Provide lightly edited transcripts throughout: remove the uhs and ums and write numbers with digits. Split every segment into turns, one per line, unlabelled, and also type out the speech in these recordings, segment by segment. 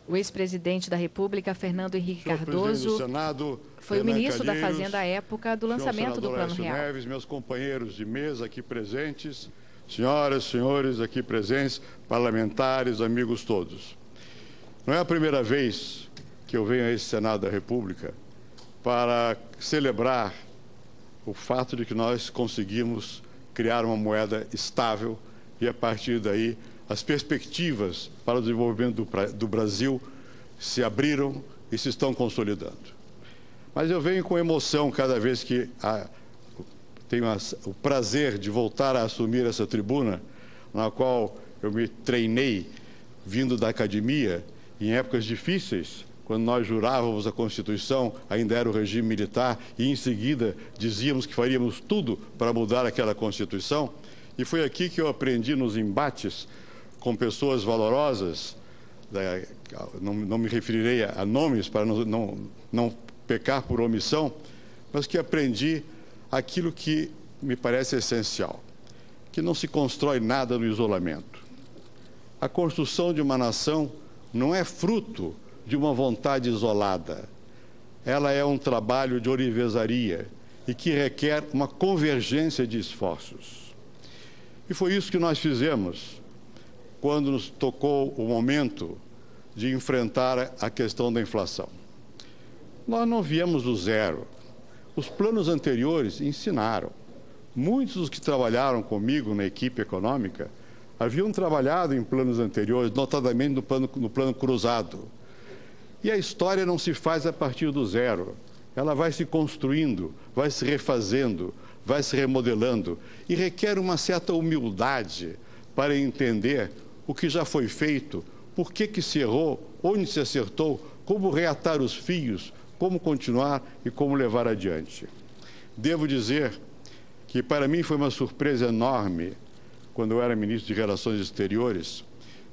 O ex-presidente da República, Fernando Henrique Cardoso,
Senado,
foi o ministro da
Calheiros,
Fazenda à época do lançamento do Plano Real.
Neves, meus companheiros de mesa aqui presentes, senhoras, senhores aqui presentes, parlamentares, amigos todos. Não é a primeira vez que eu venho a esse Senado da República para celebrar o fato de que nós conseguimos criar uma moeda estável e, a partir daí, as perspectivas para o desenvolvimento do Brasil se abriram e se estão consolidando. Mas eu venho com emoção cada vez que tenho o prazer de voltar a assumir essa tribuna, na qual eu me treinei vindo da academia, em épocas difíceis, quando nós jurávamos a Constituição, ainda era o regime militar, e em seguida dizíamos que faríamos tudo para mudar aquela Constituição. E foi aqui que eu aprendi nos embates com pessoas valorosas, não me referirei a nomes para não pecar por omissão, mas que aprendi aquilo que me parece essencial, que não se constrói nada no isolamento. A construção de uma nação não é fruto de uma vontade isolada. Ela é um trabalho de orivesaria e que requer uma convergência de esforços. E foi isso que nós fizemos quando nos tocou o momento de enfrentar a questão da inflação. Nós não viemos do zero. Os planos anteriores ensinaram. Muitos dos que trabalharam comigo na equipe econômica haviam trabalhado em planos anteriores, notadamente no plano cruzado. E a história não se faz a partir do zero. Ela vai se construindo, vai se refazendo, vai se remodelando e requer uma certa humildade para entender o que já foi feito, por que se errou, onde se acertou, como reatar os fios, como continuar e como levar adiante. Devo dizer que para mim foi uma surpresa enorme, quando eu era ministro de Relações Exteriores,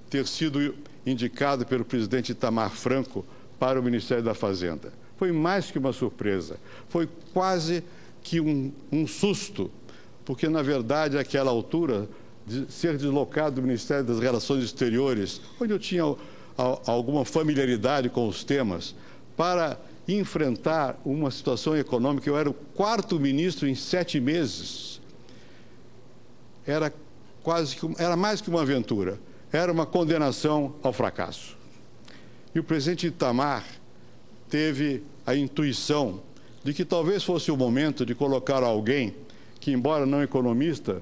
ter sido indicado pelo presidente Itamar Franco para o Ministério da Fazenda. Foi mais que uma surpresa, foi quase que um susto, porque, na verdade, àquela altura, de ser deslocado do Ministério das Relações Exteriores, onde eu tinha alguma familiaridade com os temas, para enfrentar uma situação econômica, eu era o 4º ministro em 7 meses, era mais que uma aventura, era uma condenação ao fracasso. E o presidente Itamar teve a intuição de que talvez fosse o momento de colocar alguém que, embora não economista,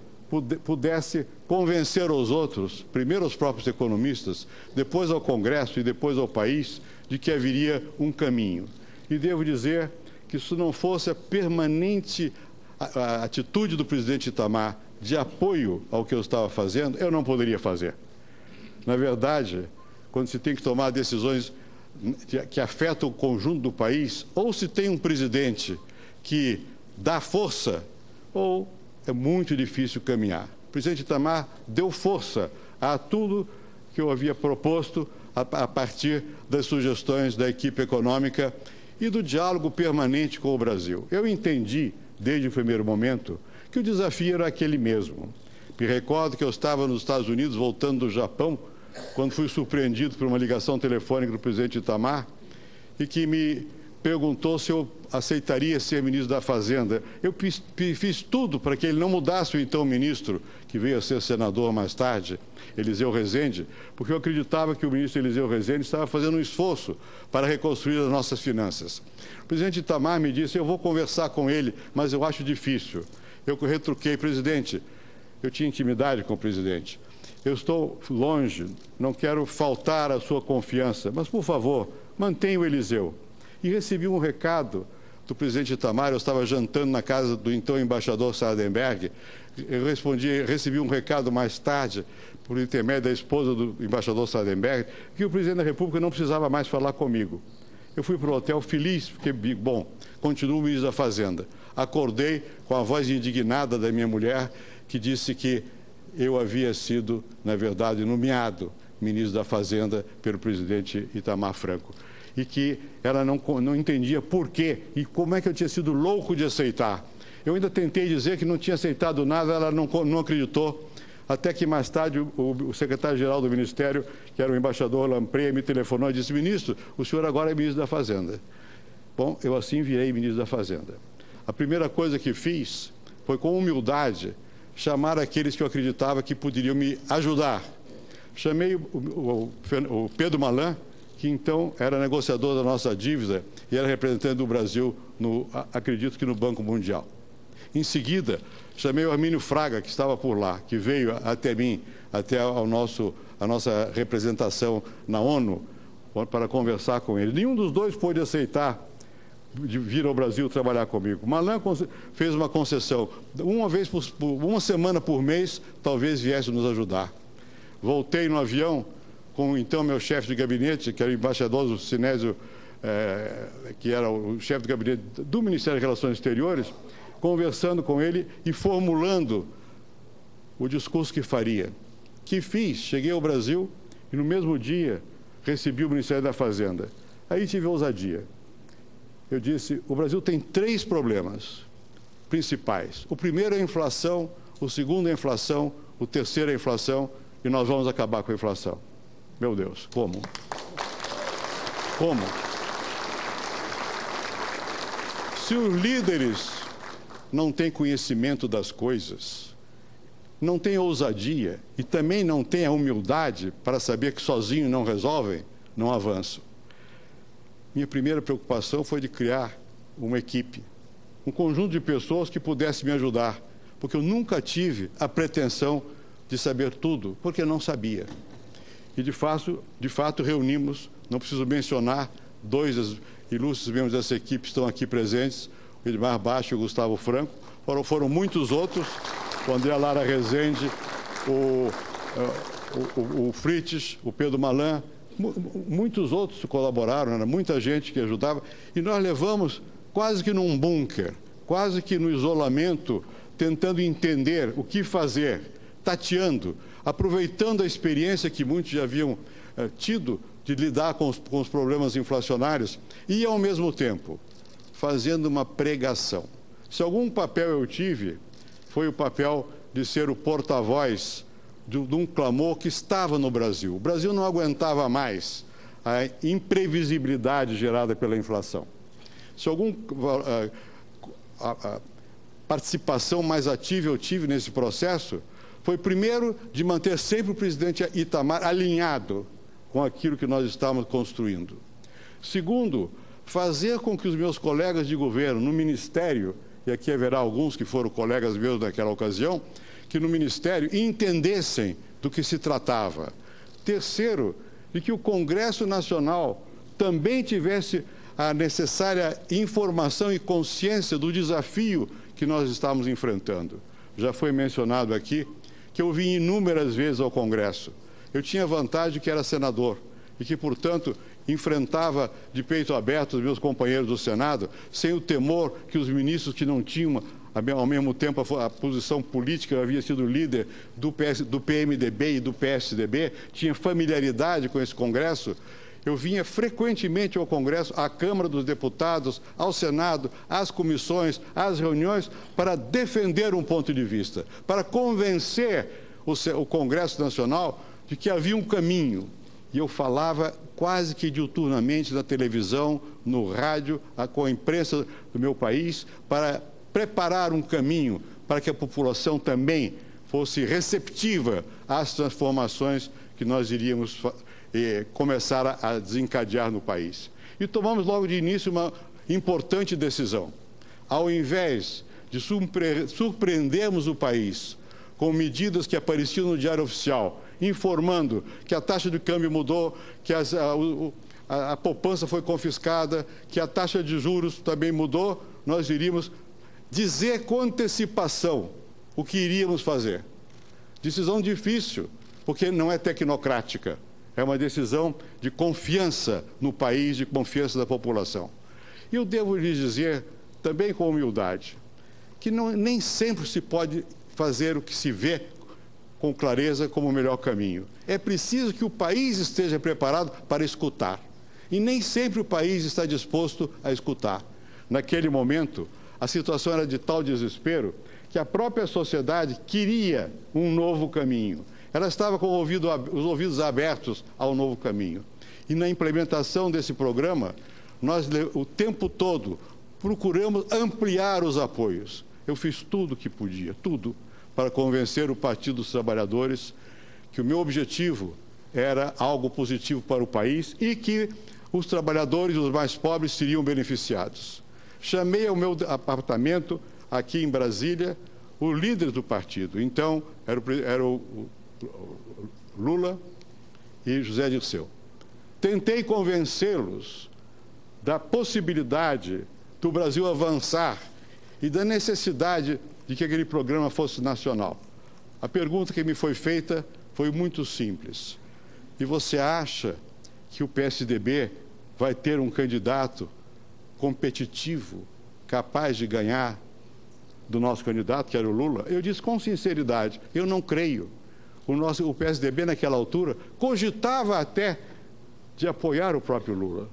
pudesse convencer os outros, primeiro os próprios economistas, depois ao Congresso e depois ao país, de que haveria um caminho. E devo dizer que se não fosse a permanente atitude do presidente Itamar de apoio ao que eu estava fazendo, eu não poderia fazer. Na verdade, quando se tem que tomar decisões que afetam o conjunto do país, ou se tem um presidente que dá força, ou é muito difícil caminhar. O presidente Itamar deu força a tudo que eu havia proposto a partir das sugestões da equipe econômica e do diálogo permanente com o Brasil. Eu entendi, desde o primeiro momento, que o desafio era aquele mesmo. Me recordo que eu estava nos Estados Unidos, voltando do Japão, quando fui surpreendido por uma ligação telefônica do presidente Itamar e que me perguntou se eu aceitaria ser ministro da Fazenda. Eu fiz tudo para que ele não mudasse o então ministro, que veio a ser senador mais tarde, Eliseu Rezende, porque eu acreditava que o ministro Eliseu Rezende estava fazendo um esforço para reconstruir as nossas finanças. O presidente Itamar me disse, eu vou conversar com ele, mas eu acho difícil. Eu retruquei, presidente, eu tinha intimidade com o presidente. Eu estou longe, não quero faltar à sua confiança, mas, por favor, mantenha o Eliseu. E recebi um recado do presidente Itamar, eu estava jantando na casa do então embaixador Sardenberg, eu recebi um recado mais tarde, por intermédio da esposa do embaixador Sardenberg, que o presidente da República não precisava mais falar comigo. Eu fui para o hotel feliz, porque, bom, continuo ministro da Fazenda. Acordei com a voz indignada da minha mulher, que disse que eu havia sido, na verdade, nomeado ministro da Fazenda pelo presidente Itamar Franco. E que ela não entendia por quê e como é que eu tinha sido louco de aceitar. Eu ainda tentei dizer que não tinha aceitado nada, ela não acreditou, até que mais tarde o secretário-geral do Ministério, que era o embaixador Lampreia, me telefonou e disse: ministro, o senhor agora é ministro da Fazenda. Bom, eu assim virei ministro da Fazenda. A primeira coisa que fiz foi, com humildade, chamar aqueles que eu acreditava que poderiam me ajudar. Chamei o Pedro Malan, que então era negociador da nossa dívida e era representante do Brasil, acredito que no Banco Mundial. Em seguida, chamei o Armínio Fraga, que estava por lá, que veio até mim, até a nossa representação na ONU, para conversar com ele. Nenhum dos dois pôde aceitar de vir ao Brasil trabalhar comigo. Malan fez uma concessão. Uma semana por mês, talvez viesse nos ajudar. Voltei no avião com, então, meu chefe de gabinete, que era o embaixador do Sinésio, que era o chefe de gabinete do Ministério das Relações Exteriores, conversando com ele e formulando o discurso que faria. Que fiz? Cheguei ao Brasil e, no mesmo dia, recebi o Ministério da Fazenda. Aí tive ousadia. Eu disse: o Brasil tem 3 problemas principais. O primeiro é a inflação, o segundo é a inflação, o terceiro é a inflação, e nós vamos acabar com a inflação. Meu Deus, como? Como? Se os líderes não têm conhecimento das coisas, não têm ousadia e também não têm a humildade para saber que sozinhos não resolvem, não avançam. Minha primeira preocupação foi de criar uma equipe, um conjunto de pessoas que pudesse me ajudar, porque eu nunca tive a pretensão de saber tudo, porque não sabia. E, de fato, reunimos, não preciso mencionar, 2 ilustres membros dessa equipe estão aqui presentes, o Edmar Baixo e o Gustavo Franco, foram muitos outros, o André Lara Rezende, o Frites, o Pedro Malan, muitos outros colaboraram, era muita gente que ajudava, e nós levamos quase que num bunker, quase que no isolamento, tentando entender o que fazer, tateando, aproveitando a experiência que muitos já haviam tido de lidar com os problemas inflacionários e, ao mesmo tempo, fazendo uma pregação. Se algum papel eu tive, foi o papel de ser o porta-voz de um clamor que estava no Brasil. O Brasil não aguentava mais a imprevisibilidade gerada pela inflação. Se alguma participação mais ativa eu tive nesse processo, foi, primeiro, de manter sempre o presidente Itamar alinhado com aquilo que nós estávamos construindo. Segundo, fazer com que os meus colegas de governo no Ministério, e aqui haverá alguns que foram colegas meus naquela ocasião, que no Ministério entendessem do que se tratava. Terceiro, de que o Congresso Nacional também tivesse a necessária informação e consciência do desafio que nós estávamos enfrentando. Já foi mencionado aqui que eu vim inúmeras vezes ao Congresso. Eu tinha vantagem que era senador e que, portanto, enfrentava de peito aberto os meus companheiros do Senado, sem o temor que os ministros que não tinham, ao mesmo tempo, a posição política, eu havia sido líder do PMDB e do PSDB, tinha familiaridade com esse Congresso. Eu vinha frequentemente ao Congresso, à Câmara dos Deputados, ao Senado, às comissões, às reuniões, para defender um ponto de vista, para convencer o Congresso Nacional de que havia um caminho. E eu falava quase que diuturnamente na televisão, no rádio, com a imprensa do meu país, para preparar um caminho para que a população também fosse receptiva às transformações que nós iríamos começar a desencadear no país. E tomamos logo de início uma importante decisão. Ao invés de surpreendermos o país com medidas que apareciam no Diário Oficial, informando que a taxa de câmbio mudou, que a poupança foi confiscada, que a taxa de juros também mudou, nós iríamos dizer com antecipação o que iríamos fazer. Decisão difícil, porque não é tecnocrática. É uma decisão de confiança no país, de confiança da população. E eu devo lhes dizer, também com humildade, que nem sempre se pode fazer o que se vê com clareza como o melhor caminho. É preciso que o país esteja preparado para escutar. E nem sempre o país está disposto a escutar. Naquele momento, a situação era de tal desespero que a própria sociedade queria um novo caminho. Ela estava com os ouvidos abertos ao novo caminho. E na implementação desse programa, nós o tempo todo procuramos ampliar os apoios. Eu fiz tudo o que podia, tudo, para convencer o Partido dos Trabalhadores que o meu objetivo era algo positivo para o país e que os trabalhadores, os mais pobres, seriam beneficiados. Chamei ao meu apartamento, aqui em Brasília, o líder do partido. Então, era o Lula e José Dirceu. Tentei convencê-los da possibilidade do Brasil avançar e da necessidade de que aquele programa fosse nacional. A pergunta que me foi feita foi muito simples. E você acha que o PSDB vai ter um candidato competitivo, capaz de ganhar do nosso candidato, que era o Lula? Eu disse com sinceridade, eu não creio. O PSDB, naquela altura, cogitava até de apoiar o próprio Lula.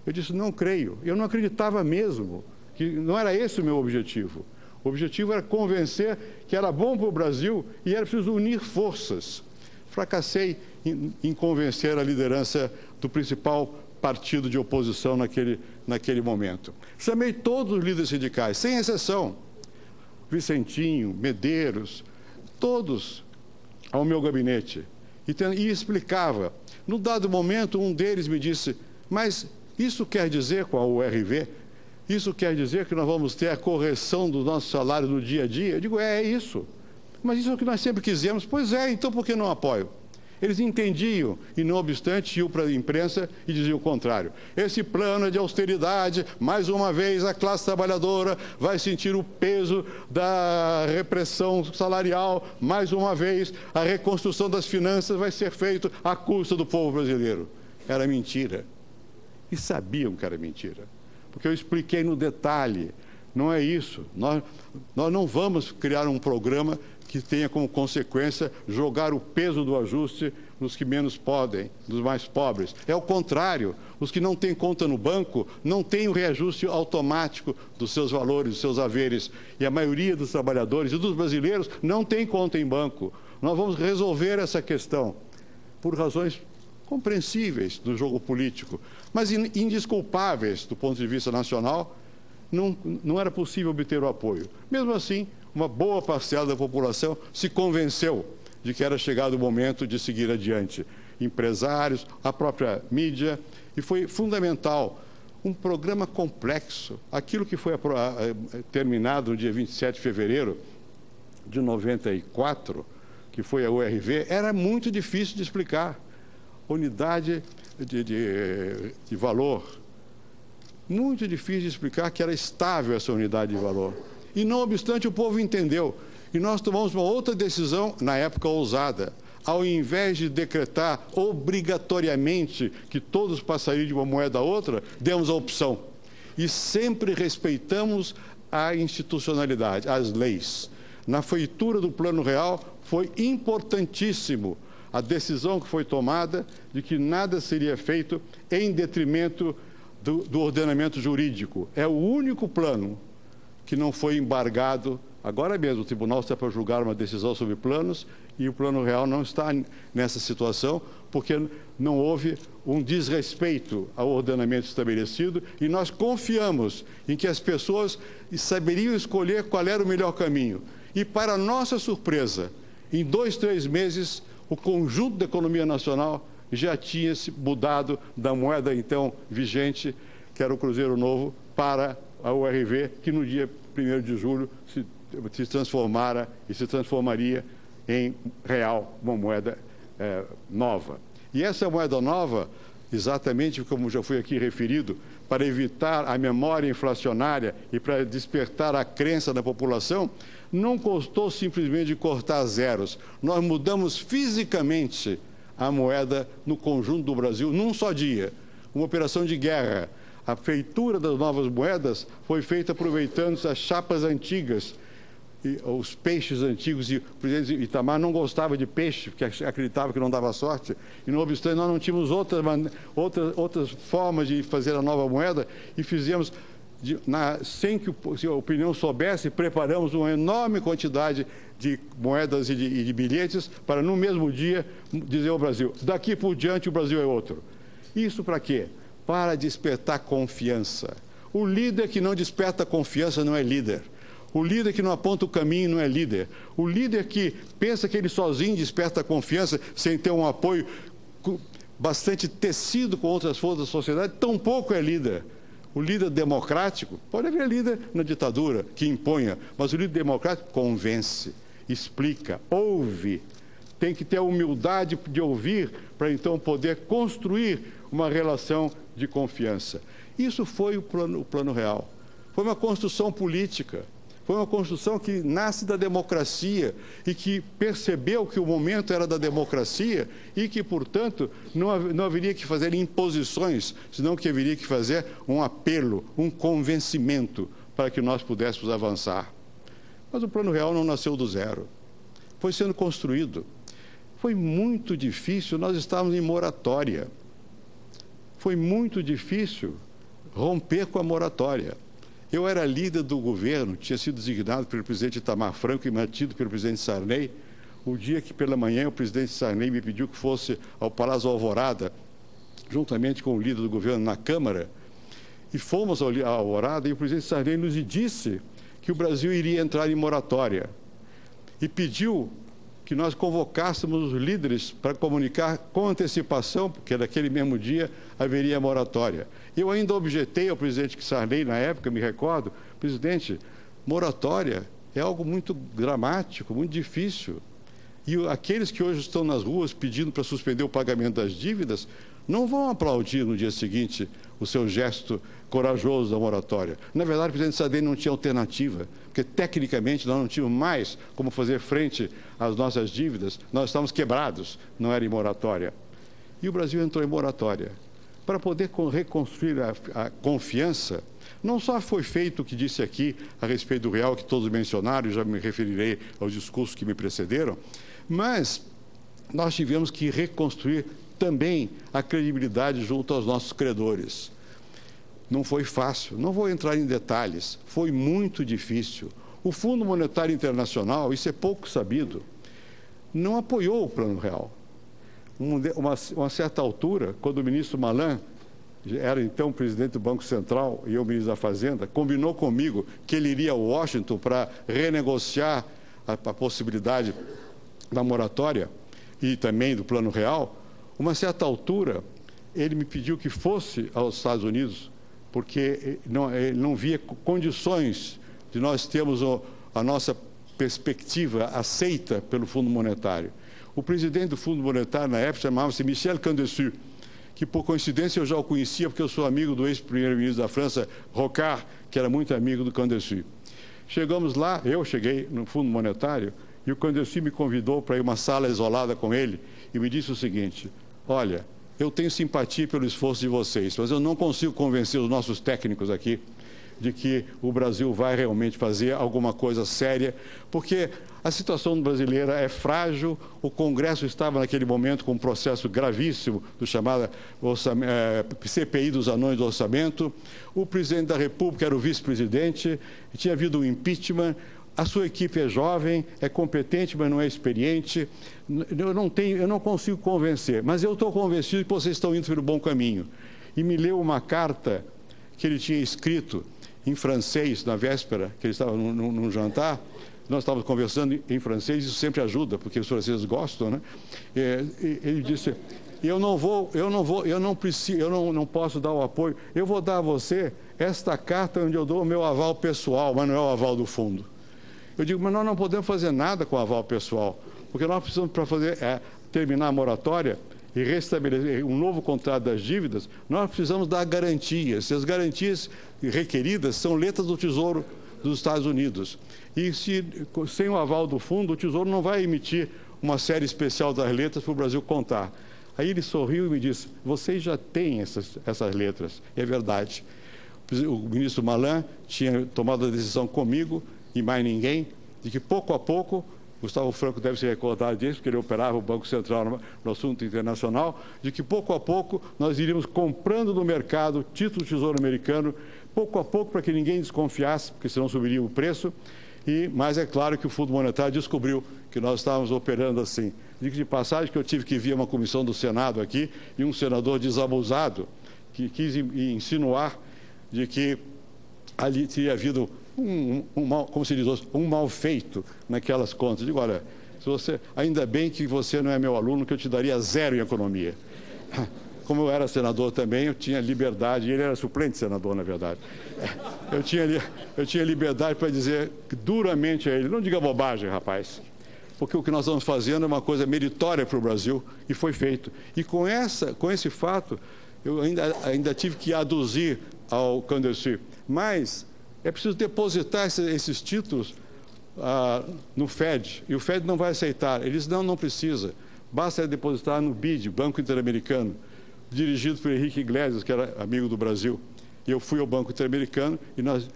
Eu disse, não creio. Eu não acreditava mesmo, que não era esse o meu objetivo. O objetivo era convencer que era bom para o Brasil e era preciso unir forças. Fracassei em convencer a liderança do principal partido de oposição naquele momento. Chamei todos os líderes sindicais, sem exceção. Vicentinho, Medeiros, todos ao meu gabinete. E explicava. Num dado momento, um deles me disse, mas isso quer dizer, com a URV, isso quer dizer que nós vamos ter a correção do nosso salário no dia a dia? Eu digo, é isso. Mas isso é o que nós sempre quisemos. Pois é, então por que não apoio? Eles entendiam e, não obstante, iam para a imprensa e diziam o contrário. Esse plano é de austeridade, mais uma vez a classe trabalhadora vai sentir o peso da repressão salarial, mais uma vez a reconstrução das finanças vai ser feita à custa do povo brasileiro. Era mentira. E sabiam que era mentira. Porque eu expliquei no detalhe. Não é isso. Nós não vamos criar um programa que tenha como consequência jogar o peso do ajuste nos que menos podem, dos mais pobres. É o contrário. Os que não têm conta no banco não têm o reajuste automático dos seus valores, dos seus haveres. E a maioria dos trabalhadores e dos brasileiros não tem conta em banco. Nós vamos resolver essa questão por razões compreensíveis do jogo político, mas indesculpáveis do ponto de vista nacional. Não era possível obter o apoio. Mesmo assim, uma boa parcela da população se convenceu de que era chegado o momento de seguir adiante. Empresários, a própria mídia, e foi fundamental. Um programa complexo. Aquilo que foi terminado no dia 27 de fevereiro de 94, que foi a URV, era muito difícil de explicar. Unidade de valor. Muito difícil de explicar que era estável essa unidade de valor. E, não obstante, o povo entendeu. E nós tomamos uma outra decisão, na época ousada. Ao invés de decretar obrigatoriamente que todos passariam de uma moeda a outra, demos a opção. E sempre respeitamos a institucionalidade, as leis. Na feitura do Plano Real, foi importantíssimo a decisão que foi tomada de que nada seria feito em detrimento do ordenamento jurídico. É o único plano que não foi embargado. Agora mesmo o tribunal está para julgar uma decisão sobre planos e o Plano Real não está nessa situação porque não houve um desrespeito ao ordenamento estabelecido e nós confiamos em que as pessoas saberiam escolher qual era o melhor caminho. E, para nossa surpresa, em 2, 3 meses, o conjunto da economia nacional já tinha se mudado da moeda então vigente, que era o Cruzeiro Novo, para a URV, que no dia 1º de julho se transformara e se transformaria em real, uma moeda nova. E essa moeda nova, exatamente como já foi aqui referido, para evitar a memória inflacionária e para despertar a crença da população, não custou simplesmente cortar zeros. Nós mudamos fisicamente a moeda no conjunto do Brasil num só dia. Uma operação de guerra. A feitura das novas moedas foi feita aproveitando as chapas antigas, e os peixes antigos, e o presidente Itamar não gostava de peixe, porque acreditava que não dava sorte, e não obstante nós não tínhamos outras formas de fazer a nova moeda, e fizemos sem que a opinião soubesse, preparamos uma enorme quantidade de moedas e de bilhetes para, no mesmo dia, dizer ao Brasil: daqui por diante o Brasil é outro. Isso para quê? Para despertar confiança. O líder que não desperta confiança não é líder. O líder que não aponta o caminho não é líder. O líder que pensa que ele sozinho desperta confiança sem ter um apoio bastante tecido com outras forças da sociedade, tampouco é líder. O líder democrático, pode haver líder na ditadura que imponha, mas o líder democrático convence, explica, ouve. Tem que ter a humildade de ouvir para então poder construir uma relação de confiança. Isso foi o plano real. Foi uma construção política. Foi uma construção que nasce da democracia e que percebeu que o momento era da democracia e que, portanto, não haveria que fazer imposições, senão que haveria que fazer um apelo, um convencimento para que nós pudéssemos avançar. Mas o Plano Real não nasceu do zero. Foi sendo construído. Foi muito difícil, nós estávamos em moratória. Foi muito difícil romper com a moratória. Eu era líder do governo, tinha sido designado pelo presidente Itamar Franco e mantido pelo presidente Sarney. O dia que, pela manhã, o presidente Sarney me pediu que fosse ao Palácio Alvorada, juntamente com o líder do governo na Câmara, e fomos à Alvorada, e o presidente Sarney nos disse que o Brasil iria entrar em moratória. E pediu que nós convocássemos os líderes para comunicar com antecipação, porque naquele mesmo dia haveria moratória. Eu ainda objetei ao presidente Sarney, na época, me recordo: presidente, moratória é algo muito dramático, muito difícil. E aqueles que hoje estão nas ruas pedindo para suspender o pagamento das dívidas não vão aplaudir no dia seguinte o seu gesto corajoso da moratória. Na verdade, o presidente Sarney não tinha alternativa, porque tecnicamente nós não tínhamos mais como fazer frente às nossas dívidas, nós estávamos quebrados, não era em moratória. E o Brasil entrou em moratória. Para poder reconstruir a confiança, não só foi feito o que disse aqui a respeito do real, que todos mencionaram, e já me referirei aos discursos que me precederam, mas nós tivemos que reconstruir também a credibilidade junto aos nossos credores. Não foi fácil, não vou entrar em detalhes, foi muito difícil. O Fundo Monetário Internacional, isso é pouco sabido, não apoiou o Plano Real. Uma certa altura, quando o ministro Malan, era então presidente do Banco Central e eu ministro da Fazenda, combinou comigo que ele iria a Washington para renegociar a possibilidade da moratória e também do Plano Real. Uma certa altura, ele me pediu que fosse aos Estados Unidos, porque ele não via condições de nós termos a nossa perspectiva aceita pelo Fundo Monetário. O presidente do Fundo Monetário, na época, chamava-se Michel Candesu, que, por coincidência, eu já o conhecia, porque eu sou amigo do ex-primeiro-ministro da França, Rocard, que era muito amigo do Candesu. Chegamos lá, eu cheguei no Fundo Monetário, e o Candesu me convidou para ir a uma sala isolada com ele, e me disse o seguinte: olha, eu tenho simpatia pelo esforço de vocês, mas eu não consigo convencer os nossos técnicos aqui de que o Brasil vai realmente fazer alguma coisa séria, porque a situação brasileira é frágil, o Congresso estava naquele momento com um processo gravíssimo do chamado CPI dos anões do orçamento, o presidente da República era o vice-presidente, tinha havido um impeachment, a sua equipe é jovem, é competente, mas não é experiente, eu não consigo convencer, mas eu estou convencido que vocês estão indo pelo bom caminho. E me leu uma carta que ele tinha escrito em francês, na véspera, que ele estava num jantar. Nós estávamos conversando em francês, isso sempre ajuda, porque os franceses gostam, né? Ele disse: eu não posso dar o apoio, eu vou dar a você esta carta onde eu dou o meu aval pessoal, mas não é o aval do fundo. Eu digo: mas nós não podemos fazer nada com o aval pessoal, porque nós precisamos, para terminar a moratória e restabelecer um novo contrato das dívidas, nós precisamos dar garantias. E as garantias requeridas são letras do Tesouro dos Estados Unidos. E sem o aval do fundo, o Tesouro não vai emitir uma série especial das letras para o Brasil contar. Aí ele sorriu e me disse: vocês já têm essas letras. É verdade. O ministro Malan tinha tomado a decisão comigo e mais ninguém, de que pouco a pouco, Gustavo Franco deve se recordar disso, porque ele operava o Banco Central no assunto internacional, de que pouco a pouco nós iríamos comprando no mercado título do Tesouro Americano pouco a pouco, para que ninguém desconfiasse, porque senão subiria o preço. Mas é claro que o Fundo Monetário descobriu que nós estávamos operando assim. Digo de passagem que eu tive que vir a uma comissão do Senado aqui e um senador desabusado que quis insinuar de que ali teria havido como se diz hoje, um mal feito naquelas contas. Digo, olha, ainda bem que você não é meu aluno, que eu te daria 0 em economia. Como eu era senador também, eu tinha liberdade, e ele era suplente senador, na verdade. Eu tinha liberdade para dizer duramente a ele, não diga bobagem, rapaz, porque o que nós estamos fazendo é uma coisa meritória para o Brasil, e foi feito. E com esse fato, eu ainda tive que aduzir ao Candace, mas é preciso depositar esses títulos no FED, e o FED não vai aceitar. Eles não precisa, basta depositar no BID, Banco Interamericano, dirigido por Henrique Iglesias, que era amigo do Brasil. E eu fui ao Banco Interamericano e nós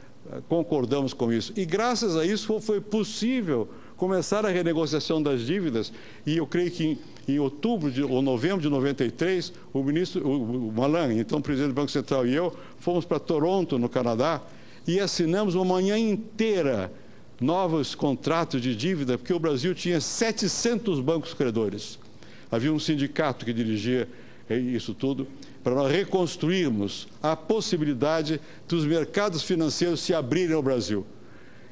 concordamos com isso. E graças a isso foi possível começar a renegociação das dívidas, e eu creio que em outubro ou novembro de 93, o Malan, então presidente do Banco Central, e eu fomos para Toronto, no Canadá, e assinamos uma manhã inteira novos contratos de dívida, porque o Brasil tinha 700 bancos credores. Havia um sindicato que dirigia isso tudo, para nós reconstruirmos a possibilidade dos mercados financeiros se abrirem ao Brasil.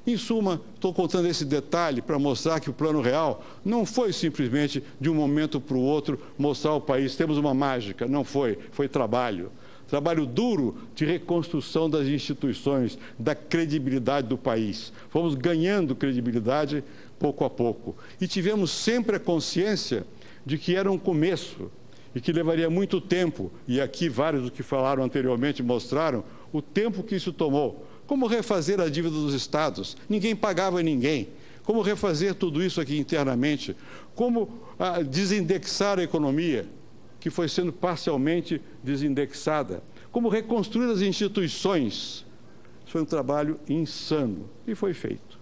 Em suma, estou contando esse detalhe para mostrar que o Plano Real não foi simplesmente de um momento para o outro mostrar ao país, temos uma mágica, não foi, foi trabalho. Trabalho duro de reconstrução das instituições, da credibilidade do país. Fomos ganhando credibilidade pouco a pouco. E tivemos sempre a consciência de que era um começo e que levaria muito tempo. E aqui vários do que falaram anteriormente mostraram o tempo que isso tomou. Como refazer a dívida dos estados? Ninguém pagava ninguém. Como refazer tudo isso aqui internamente? Como desindexar a economia, que foi sendo parcialmente desindexada? Como reconstruir as instituições? Isso foi um trabalho insano e foi feito.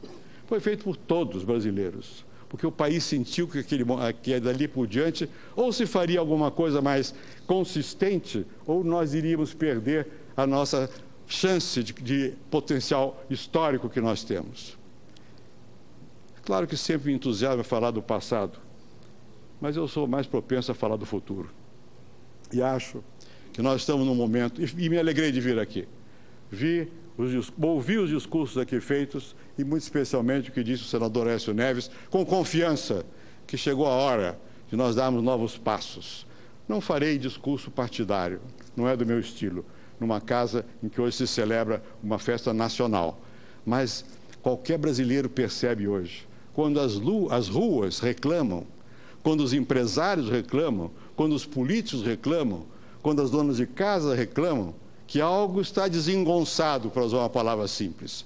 Foi feito por todos os brasileiros, porque o país sentiu que dali por diante ou se faria alguma coisa mais consistente ou nós iríamos perder a nossa chance de potencial histórico que nós temos. Claro que sempre me entusiasma falar do passado, mas eu sou mais propenso a falar do futuro. E acho que nós estamos num momento, e me alegrei de vir aqui, ouvi os discursos aqui feitos, e muito especialmente o que disse o senador Aécio Neves, com confiança que chegou a hora de nós darmos novos passos. Não farei discurso partidário, não é do meu estilo, numa casa em que hoje se celebra uma festa nacional. Mas qualquer brasileiro percebe hoje, quando as ruas reclamam, quando os empresários reclamam, quando os políticos reclamam, quando as donas de casa reclamam, que algo está desengonçado, para usar uma palavra simples.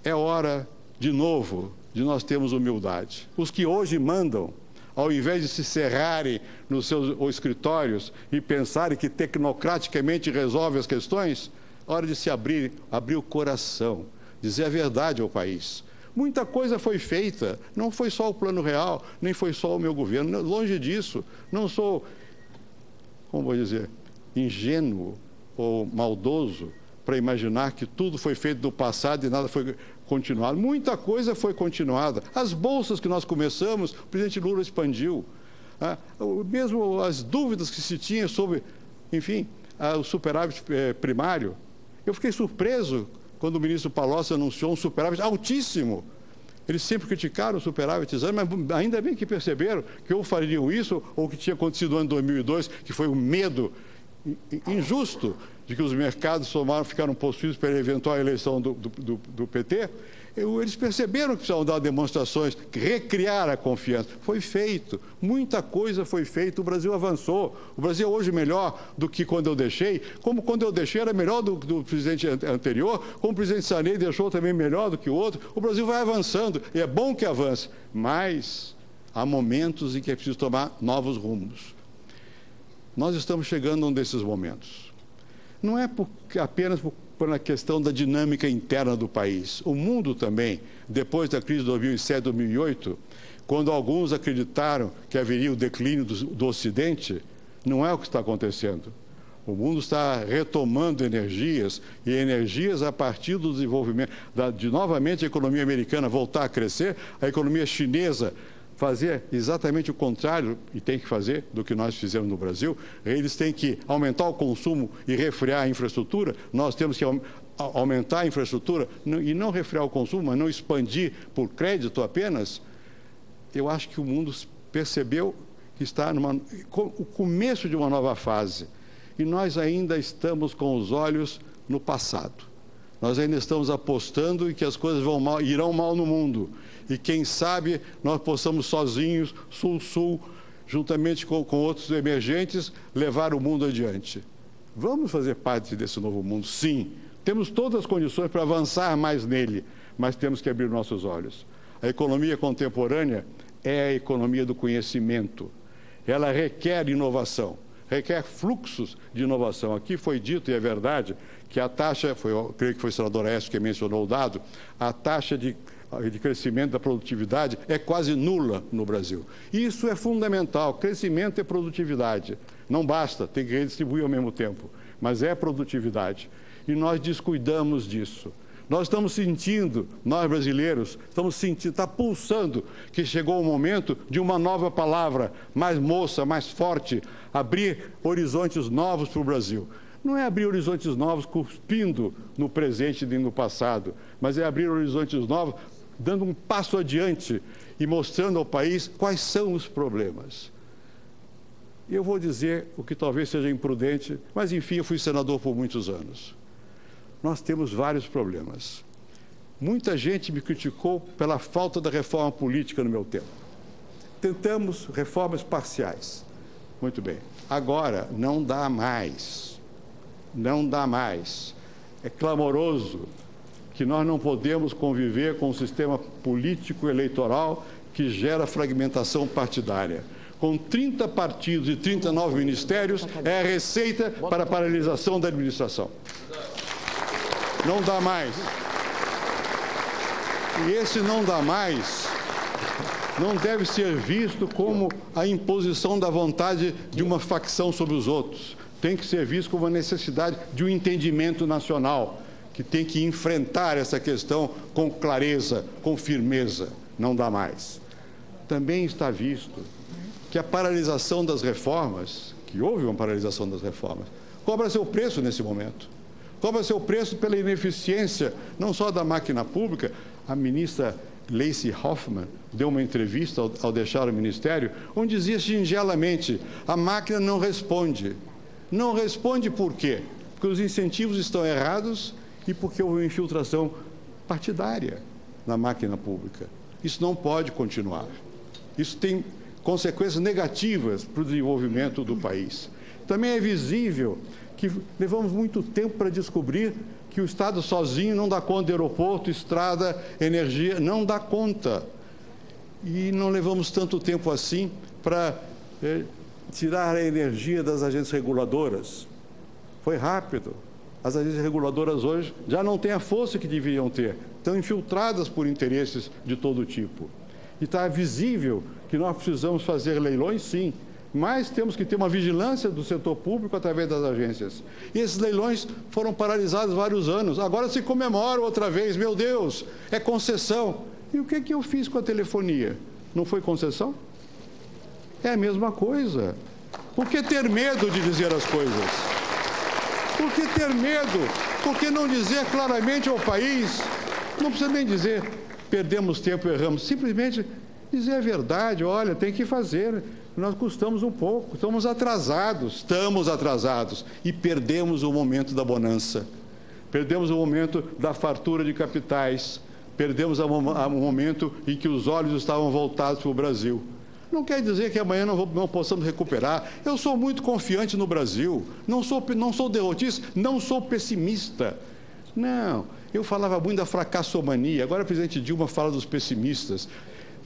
É hora, de novo, de nós termos humildade. Os que hoje mandam, ao invés de se cerrarem nos seus escritórios e pensarem que tecnocraticamente resolve as questões, é hora de se abrir o coração, dizer a verdade ao país. Muita coisa foi feita, não foi só o Plano Real, nem foi só o meu governo, longe disso. Não sou, como vou dizer, ingênuo ou maldoso para imaginar que tudo foi feito no passado e nada foi continuado. Muita coisa foi continuada. As bolsas que nós começamos, o presidente Lula expandiu. Mesmo as dúvidas que se tinha sobre, enfim, o superávit primário. Eu fiquei surpreso quando o ministro Palocci anunciou um superávit altíssimo. Eles sempre criticaram o superávit, mas ainda bem que perceberam que ou fariam isso, ou o que tinha acontecido no ano 2002, que foi o medo injusto de que os mercados ficaram possuídos pela eventual eleição do PT. Eles perceberam que precisavam dar demonstrações, recriar a confiança. Foi feito, muita coisa foi feita, o Brasil avançou. O Brasil é hoje melhor do que quando eu deixei, como quando eu deixei era melhor do presidente anterior, como o presidente Sarney deixou também melhor do que o outro. O Brasil vai avançando, e é bom que avance, mas há momentos em que é preciso tomar novos rumos. Nós estamos chegando a um desses momentos. Não é apenas por uma questão da dinâmica interna do país. O mundo também, depois da crise de 2007, 2008, quando alguns acreditaram que haveria o declínio do Ocidente, não é o que está acontecendo. O mundo está retomando energias, e energias a partir do desenvolvimento, de novamente a economia americana voltar a crescer, a economia chinesa fazer exatamente o contrário, e tem que fazer, do que nós fizemos no Brasil. Eles têm que aumentar o consumo e refriar a infraestrutura, nós temos que aumentar a infraestrutura e não refriar o consumo, mas não expandir por crédito apenas. Eu acho que o mundo percebeu que está no começo de uma nova fase. E nós ainda estamos com os olhos no passado. Nós ainda estamos apostando em que as coisas irão mal no mundo. E quem sabe nós possamos sozinhos, sul-sul, juntamente com outros emergentes, levar o mundo adiante. Vamos fazer parte desse novo mundo? Sim. Temos todas as condições para avançar mais nele, mas temos que abrir nossos olhos. A economia contemporânea é a economia do conhecimento. Ela requer inovação. Requer fluxos de inovação. Aqui foi dito, e é verdade, que a taxa, eu creio que foi o senador Aécio que mencionou o dado, a taxa de crescimento da produtividade é quase nula no Brasil. Isso é fundamental. Crescimento é produtividade. Não basta, tem que redistribuir ao mesmo tempo, mas é produtividade. E nós descuidamos disso. Nós estamos sentindo, nós brasileiros, estamos sentindo, está pulsando que chegou o momento de uma nova palavra, mais moça, mais forte, abrir horizontes novos para o Brasil. Não é abrir horizontes novos cuspindo no presente e no passado, mas é abrir horizontes novos, dando um passo adiante e mostrando ao país quais são os problemas. Eu vou dizer o que talvez seja imprudente, mas enfim, eu fui senador por muitos anos. Nós temos vários problemas. Muita gente me criticou pela falta da reforma política no meu tempo. Tentamos reformas parciais. Muito bem. Agora, não dá mais. Não dá mais. É clamoroso que nós não podemos conviver com um sistema político eleitoral que gera fragmentação partidária. Com 30 partidos e 39 ministérios, é a receita para a paralisação da administração. Não dá mais. E esse não dá mais não deve ser visto como a imposição da vontade de uma facção sobre os outros. Tem que ser visto como a necessidade de um entendimento nacional, que tem que enfrentar essa questão com clareza, com firmeza. Não dá mais. Também está visto que a paralisação das reformas, que houve uma paralisação das reformas, cobra seu preço nesse momento. Cobra seu preço pela ineficiência, não só da máquina pública. A ministra Gleisi Hoffmann deu uma entrevista ao deixar o ministério, onde dizia singelamente, a máquina não responde. Não responde por quê? Porque os incentivos estão errados e porque houve uma infiltração partidária na máquina pública. Isso não pode continuar. Isso tem consequências negativas para o desenvolvimento do país. Também é visível que levamos muito tempo para descobrir que o Estado sozinho não dá conta de aeroporto, estrada, energia, não dá conta. E não levamos tanto tempo assim para tirar a energia das agências reguladoras. Foi rápido. As agências reguladoras hoje já não têm a força que deveriam ter. Estão infiltradas por interesses de todo tipo. E está visível que nós precisamos fazer leilões, sim, mas temos que ter uma vigilância do setor público através das agências. E esses leilões foram paralisados vários anos. Agora se comemoram outra vez. Meu Deus, é concessão. E o que é que eu fiz com a telefonia? Não foi concessão? É a mesma coisa. Por que ter medo de dizer as coisas? Por que ter medo? Por que não dizer claramente ao país? Não precisa nem dizer, perdemos tempo, erramos. Simplesmente dizer a verdade. Olha, tem que fazer. Nós custamos um pouco, estamos atrasados e perdemos o momento da bonança, perdemos o momento da fartura de capitais, perdemos o momento em que os olhos estavam voltados para o Brasil. Não quer dizer que amanhã não possamos recuperar. Eu sou muito confiante no Brasil, não sou derrotista, não sou pessimista. Não, eu falava muito da fracassomania, agora a presidente Dilma fala dos pessimistas.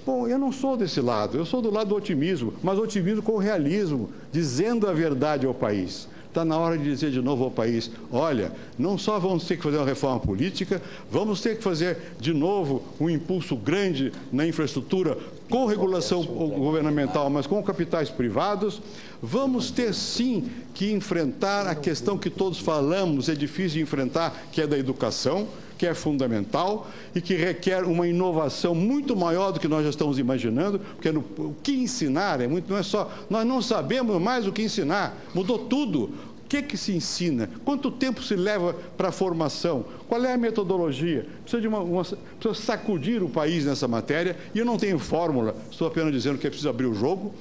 Bom, eu não sou desse lado, eu sou do lado do otimismo, mas otimismo com realismo, dizendo a verdade ao país. Está na hora de dizer de novo ao país, olha, não só vamos ter que fazer uma reforma política, vamos ter que fazer de novo um impulso grande na infraestrutura com regulação governamental, mas com capitais privados. Vamos ter, sim, que enfrentar a questão que todos falamos, é difícil de enfrentar, que é da educação, que é fundamental e que requer uma inovação muito maior do que nós já estamos imaginando, porque o que ensinar não é só... Nós não sabemos mais o que ensinar, mudou tudo. O que se ensina? Quanto tempo se leva para a formação? Qual é a metodologia? Precisa sacudir o país nessa matéria, e eu não tenho fórmula, estou apenas dizendo que é preciso abrir o jogo.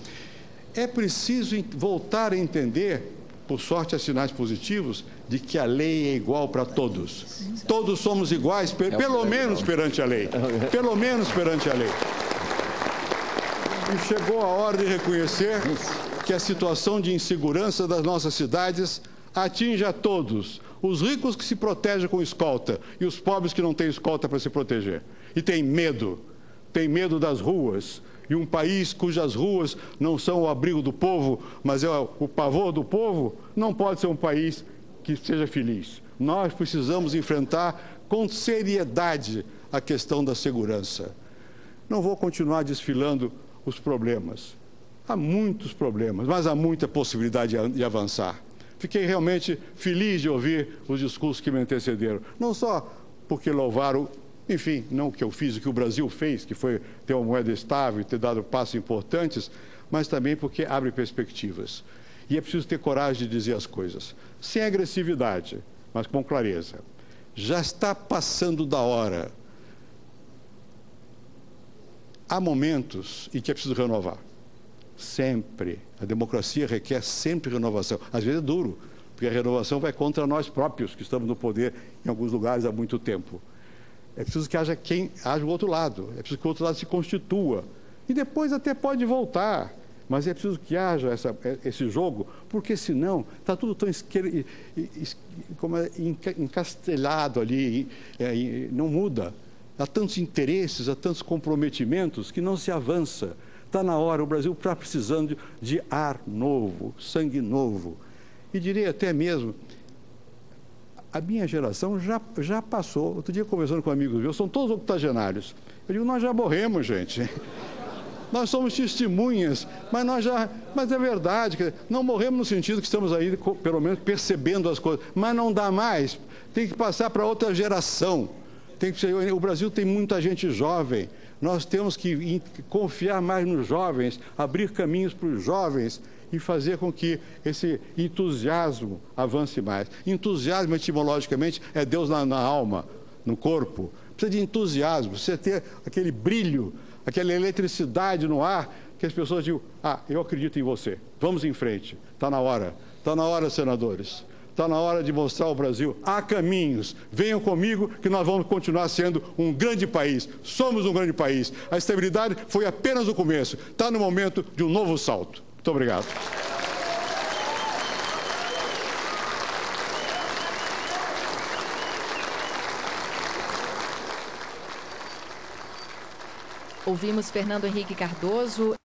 É preciso voltar a entender, por sorte há sinais positivos, de que a lei é igual para todos. Todos somos iguais, pelo menos perante a lei. Pelo menos perante a lei. E chegou a hora de reconhecer que a situação de insegurança das nossas cidades atinge a todos. Os ricos que se protegem com escolta e os pobres que não têm escolta para se proteger. E tem medo das ruas. E um país cujas ruas não são o abrigo do povo, mas é o pavor do povo, não pode ser um país que seja feliz. Nós precisamos enfrentar com seriedade a questão da segurança. Não vou continuar desfilando os problemas. Há muitos problemas, mas há muita possibilidade de avançar. Fiquei realmente feliz de ouvir os discursos que me antecederam. Não só porque louvaram, enfim, não o que eu fiz, o que o Brasil fez, que foi ter uma moeda estável e ter dado passos importantes, mas também porque abre perspectivas. E é preciso ter coragem de dizer as coisas, sem agressividade, mas com clareza. Já está passando da hora. Há momentos em que é preciso renovar. Sempre. A democracia requer sempre renovação. Às vezes é duro, porque a renovação vai contra nós próprios, que estamos no poder em alguns lugares há muito tempo. É preciso que haja o outro lado. É preciso que o outro lado se constitua. E depois até pode voltar. Mas é preciso que haja esse jogo, porque senão está tudo tão encastelhado ali, não muda. Há tantos interesses, há tantos comprometimentos que não se avança. Está na hora, o Brasil está precisando de ar novo, sangue novo. E direi até mesmo, a minha geração já passou. Outro dia, conversando com amigos meus, são todos octogenários. Eu digo, nós já morremos, gente. Nós somos testemunhas, mas é verdade, não morremos no sentido que estamos aí, pelo menos, percebendo as coisas. Mas não dá mais, tem que passar para outra geração. O Brasil tem muita gente jovem, nós temos que confiar mais nos jovens, abrir caminhos para os jovens e fazer com que esse entusiasmo avance mais. Entusiasmo, etimologicamente, é Deus na alma, no corpo. Precisa de entusiasmo, precisa ter aquele brilho, aquela eletricidade no ar, que as pessoas digam, eu acredito em você, vamos em frente, está na hora, senadores. Está na hora de mostrar ao Brasil, há caminhos, venham comigo que nós vamos continuar sendo um grande país, somos um grande país. A estabilidade foi apenas o começo, está no momento de um novo salto. Muito obrigado.
Ouvimos Fernando Henrique Cardoso.